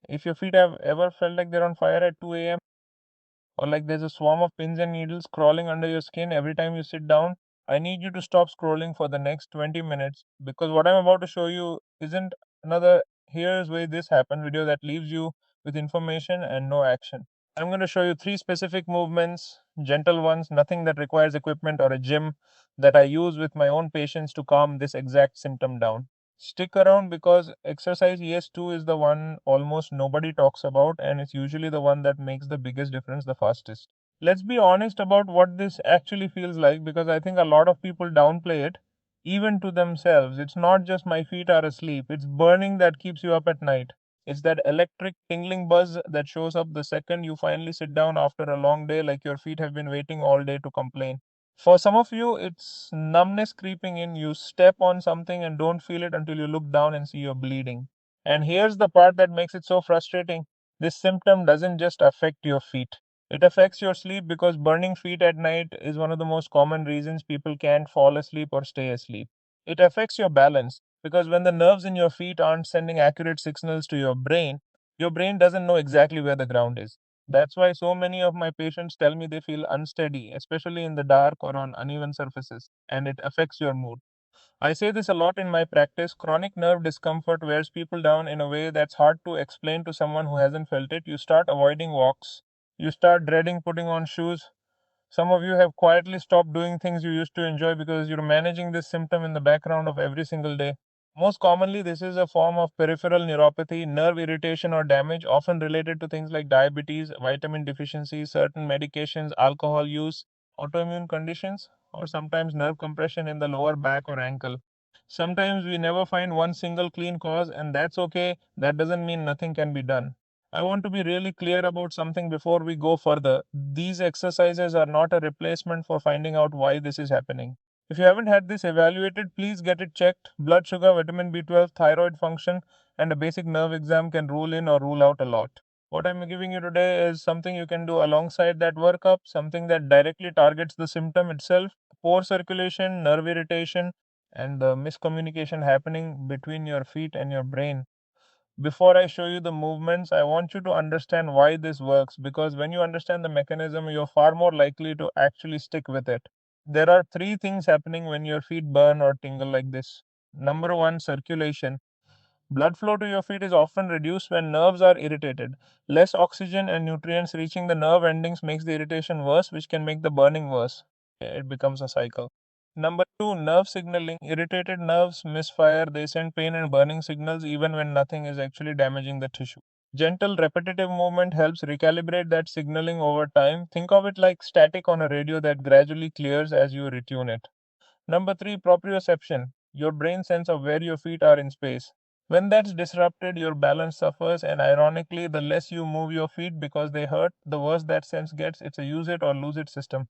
If your feet have ever felt like they're on fire at 2 a.m., or like there's a swarm of pins and needles crawling under your skin every time you sit down, I need you to stop scrolling for the next 20 minutes, because what I'm about to show you isn't another here's why this happened video that leaves you with information and no action. I'm going to show you three specific movements, gentle ones, nothing that requires equipment or a gym, that I use with my own patients to calm this exact symptom down. Stick around because exercise ES2 is the one almost nobody talks about, and it's usually the one that makes the biggest difference the fastest. Let's be honest about what this actually feels like, because I think a lot of people downplay it, even to themselves. It's not just my feet are asleep, it's burning that keeps you up at night. It's that electric tingling buzz that shows up the second you finally sit down after a long day, like your feet have been waiting all day to complain. For some of you, it's numbness creeping in. You step on something and don't feel it until you look down and see you're bleeding. And here's the part that makes it so frustrating: this symptom doesn't just affect your feet, it affects your sleep, because burning feet at night is one of the most common reasons people can't fall asleep or stay asleep. It affects your balance, because when the nerves in your feet aren't sending accurate signals to your brain doesn't know exactly where the ground is. That's why so many of my patients tell me they feel unsteady, especially in the dark or on uneven surfaces, and it affects your mood. I say this a lot in my practice. Chronic nerve discomfort wears people down in a way that's hard to explain to someone who hasn't felt it. You start avoiding walks, you start dreading putting on shoes. Some of you have quietly stopped doing things you used to enjoy because you're managing this symptom in the background of every single day. Most commonly, this is a form of peripheral neuropathy, nerve irritation or damage, often related to things like diabetes, vitamin deficiency, certain medications, alcohol use, autoimmune conditions, or sometimes nerve compression in the lower back or ankle. Sometimes we never find one single clean cause, and that's okay. That doesn't mean nothing can be done. I want to be really clear about something before we go further. These exercises are not a replacement for finding out why this is happening. If you haven't had this evaluated, please get it checked. Blood sugar, vitamin B12, thyroid function, and a basic nerve exam can rule in or rule out a lot. What I'm giving you today is something you can do alongside that workup, something that directly targets the symptom itself: poor circulation, nerve irritation, and the miscommunication happening between your feet and your brain. Before I show you the movements, I want you to understand why this works, because when you understand the mechanism, you're far more likely to actually stick with it. There are three things happening when your feet burn or tingle like this. Number one, circulation. Blood flow to your feet is often reduced when nerves are irritated. Less oxygen and nutrients reaching the nerve endings makes the irritation worse, which can make the burning worse. It becomes a cycle. Number two, nerve signaling. Irritated nerves misfire, they send pain and burning signals even when nothing is actually damaging the tissue. Gentle, repetitive movement helps recalibrate that signaling over time. Think of it like static on a radio that gradually clears as you retune it. Number three, proprioception, your brain sense of where your feet are in space. When that's disrupted, your balance suffers, and ironically, the less you move your feet because they hurt, the worse that sense gets. It's a use it or lose it system.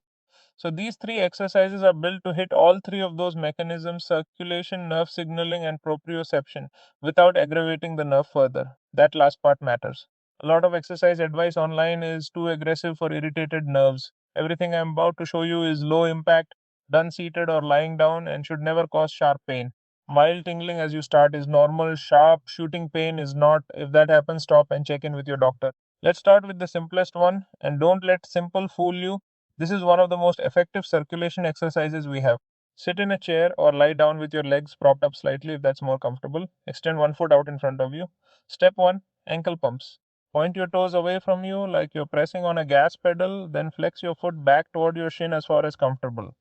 So these three exercises are built to hit all three of those mechanisms: circulation, nerve signaling, and proprioception, without aggravating the nerve further. That last part matters. A lot of exercise advice online is too aggressive for irritated nerves. Everything I'm about to show you is low impact, done seated or lying down, and should never cause sharp pain. Mild tingling as you start is normal, sharp shooting pain is not. If that happens, stop and check in with your doctor. Let's start with the simplest one, and don't let simple fool you. This is one of the most effective circulation exercises we have. Sit in a chair or lie down with your legs propped up slightly if that's more comfortable. Extend one foot out in front of you. Step 1, ankle pumps. Point your toes away from you like you're pressing on a gas pedal, then flex your foot back toward your shin as far as comfortable.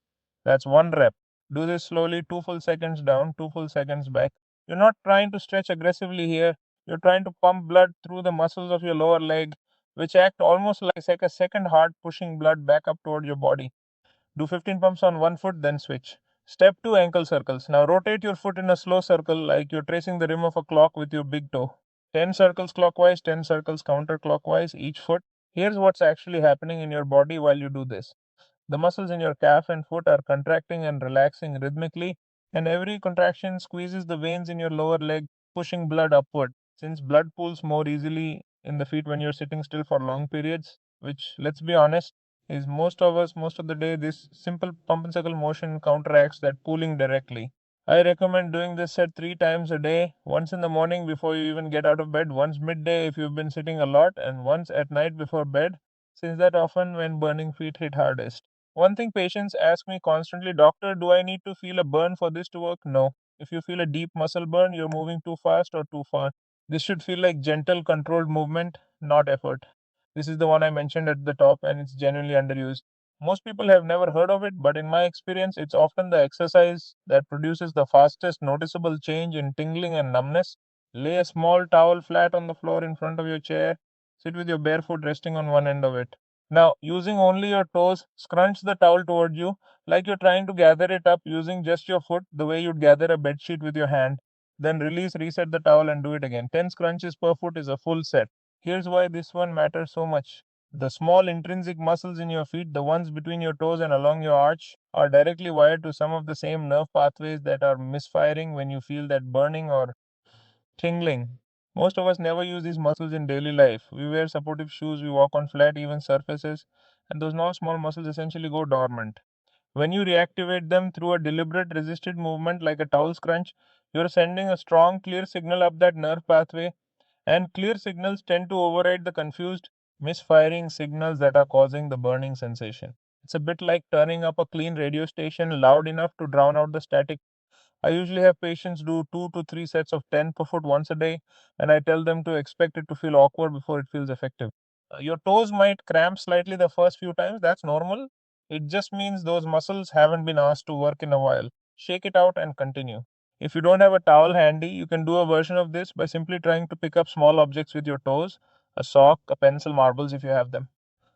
That's one rep. Do this slowly, 2 full seconds down, 2 full seconds back. You're not trying to stretch aggressively here. You're trying to pump blood through the muscles of your lower leg, which act almost like a second heart pushing blood back up toward your body. Do 15 pumps on one foot, then switch. Step 2, ankle circles. Now rotate your foot in a slow circle like you're tracing the rim of a clock with your big toe. 10 circles clockwise, 10 circles counterclockwise each foot. Here's what's actually happening in your body while you do this. The muscles in your calf and foot are contracting and relaxing rhythmically, and every contraction squeezes the veins in your lower leg, pushing blood upward. Since blood pools more easily in the feet when you're sitting still for long periods, which, let's be honest, is most of us most of the day, this simple pump and circle motion counteracts that pooling directly. I recommend doing this set 3 times a day, once in the morning before you even get out of bed, once midday if you've been sitting a lot, and once at night before bed, since that often when burning feet hit hardest. One thing patients ask me constantly, doctor, do I need to feel a burn for this to work? No. If you feel a deep muscle burn, you're moving too fast or too far. This should feel like gentle, controlled movement, not effort. This is the one I mentioned at the top, and it's genuinely underused. Most people have never heard of it, but in my experience, it's often the exercise that produces the fastest noticeable change in tingling and numbness. Lay a small towel flat on the floor in front of your chair. Sit with your bare foot resting on one end of it. Now, using only your toes, scrunch the towel toward you like you're trying to gather it up using just your foot, the way you'd gather a bedsheet with your hand. Then release, reset the towel, and do it again. 10 scrunches per foot is a full set. Here's why this one matters so much. The small intrinsic muscles in your feet, the ones between your toes and along your arch, are directly wired to some of the same nerve pathways that are misfiring when you feel that burning or tingling. Most of us never use these muscles in daily life. We wear supportive shoes, we walk on flat, even surfaces, and those non small muscles essentially go dormant. When you reactivate them through a deliberate resisted movement like a towel scrunch, you're sending a strong, clear signal up that nerve pathway, and clear signals tend to override the confused, misfiring signals that are causing the burning sensation. It's a bit like turning up a clean radio station loud enough to drown out the static. I usually have patients do 2 to 3 sets of 10 per foot once a day, and I tell them to expect it to feel awkward before it feels effective. Your toes might cramp slightly the first few times, that's normal. It just means those muscles haven't been asked to work in a while. Shake it out and continue. If you don't have a towel handy, you can do a version of this by simply trying to pick up small objects with your toes, a sock, a pencil, marbles if you have them.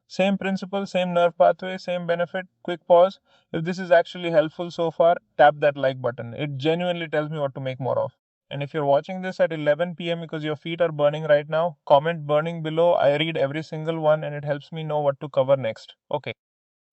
Same principle, same nerve pathway, same benefit. Quick pause. If this is actually helpful so far, tap that like button. It genuinely tells me what to make more of. And if you're watching this at 11 p.m. because your feet are burning right now, comment burning below. I read every single one and it helps me know what to cover next. Okay.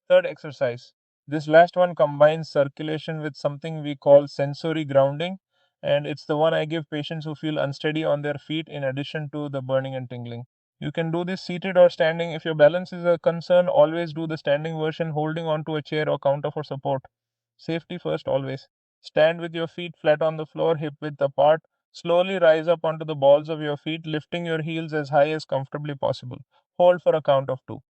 Third exercise. This last one combines circulation with something we call sensory grounding, and it's the one I give patients who feel unsteady on their feet in addition to the burning and tingling. You can do this seated or standing. If your balance is a concern, always do the standing version, holding onto a chair or counter for support. Safety first, always. Stand with your feet flat on the floor, hip width apart. Slowly rise up onto the balls of your feet, lifting your heels as high as comfortably possible. Hold for a count of two.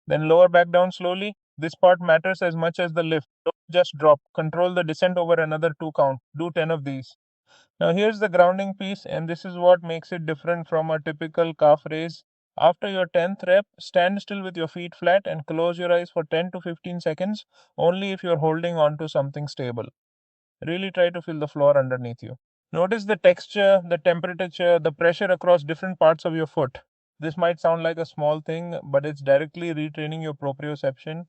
Then lower back down slowly. This part matters as much as the lift. Don't just drop. Control the descent over another 2 count. Do 10 of these. Now, here's the grounding piece, and this is what makes it different from a typical calf raise. After your 10th rep, stand still with your feet flat and close your eyes for 10 to 15 seconds, only if you're holding on to something stable. Really try to feel the floor underneath you. Notice the texture, the temperature, the pressure across different parts of your foot. This might sound like a small thing, but it's directly retraining your proprioception,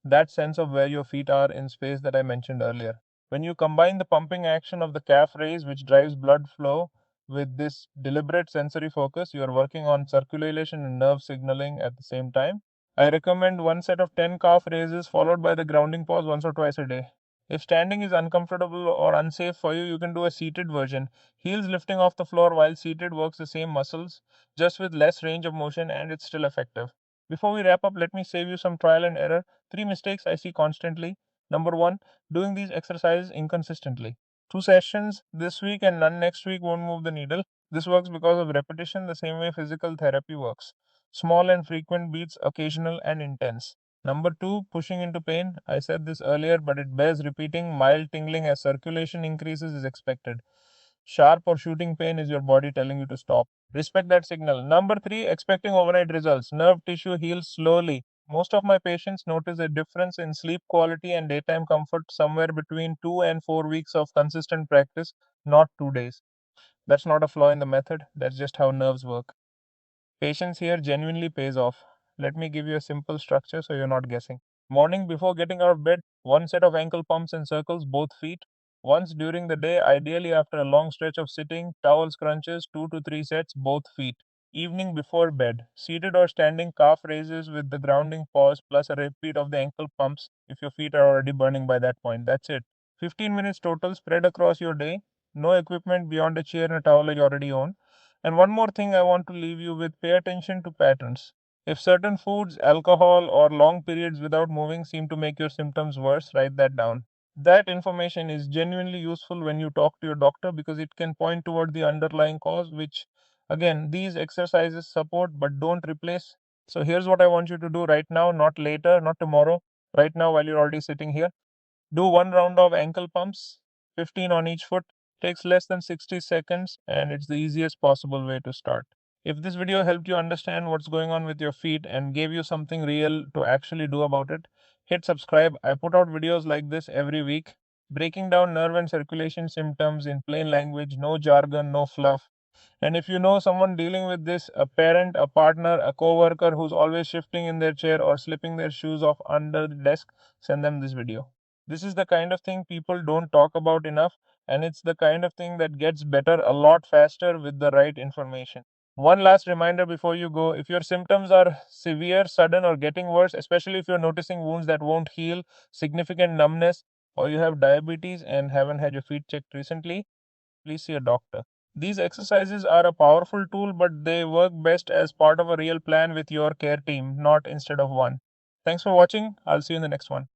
that sense of where your feet are in space that I mentioned earlier. When you combine the pumping action of the calf raise, which drives blood flow, with this deliberate sensory focus, you are working on circulation and nerve signaling at the same time. I recommend one set of 10 calf raises followed by the grounding pause once or twice a day. If standing is uncomfortable or unsafe for you, you can do a seated version. Heels lifting off the floor while seated works the same muscles, just with less range of motion, and it's still effective. Before we wrap up, let me save you some trial and error. Three mistakes I see constantly. Number one, doing these exercises inconsistently. 2 sessions this week and none next week won't move the needle. This works because of repetition, the same way physical therapy works. Small and frequent beats, occasional and intense. Number two, pushing into pain. I said this earlier, but it bears repeating. Mild tingling as circulation increases is expected. Sharp or shooting pain is your body telling you to stop. Respect that signal. Number three, expecting overnight results. Nerve tissue heals slowly. Most of my patients notice a difference in sleep quality and daytime comfort somewhere between 2 and 4 weeks of consistent practice, not 2 days. That's not a flaw in the method, that's just how nerves work. Patience here genuinely pays off. Let me give you a simple structure so you're not guessing. Morning before getting out of bed, one set of ankle pumps and circles, both feet. Once during the day, ideally after a long stretch of sitting, towel scrunches, 2 to 3 sets, both feet. Evening before bed, seated or standing calf raises with the grounding pause plus a repeat of the ankle pumps if your feet are already burning by that point. That's it. 15 minutes total spread across your day. No equipment beyond a chair and a towel you already own. And one more thing I want to leave you with, pay attention to patterns. If certain foods, alcohol, or long periods without moving seem to make your symptoms worse, write that down. That information is genuinely useful when you talk to your doctor because it can point toward the underlying cause, which again these exercises support but don't replace. So here's what I want you to do right now, not later, not tomorrow, right now while you're already sitting here. Do one round of ankle pumps, 15 on each foot. Takes less than 60 seconds and it's the easiest possible way to start. If this video helped you understand what's going on with your feet and gave you something real to actually do about it, hit subscribe. I put out videos like this every week, breaking down nerve and circulation symptoms in plain language, no jargon, no fluff. And if you know someone dealing with this, a parent, a partner, a coworker who's always shifting in their chair or slipping their shoes off under the desk, send them this video. This is the kind of thing people don't talk about enough, and it's the kind of thing that gets better a lot faster with the right information. One last reminder before you go, if your symptoms are severe, sudden, or getting worse, especially if you're noticing wounds that won't heal, significant numbness, or you have diabetes and haven't had your feet checked recently, please see a doctor. These exercises are a powerful tool, but they work best as part of a real plan with your care team, not instead of one. Thanks for watching. I'll see you in the next one.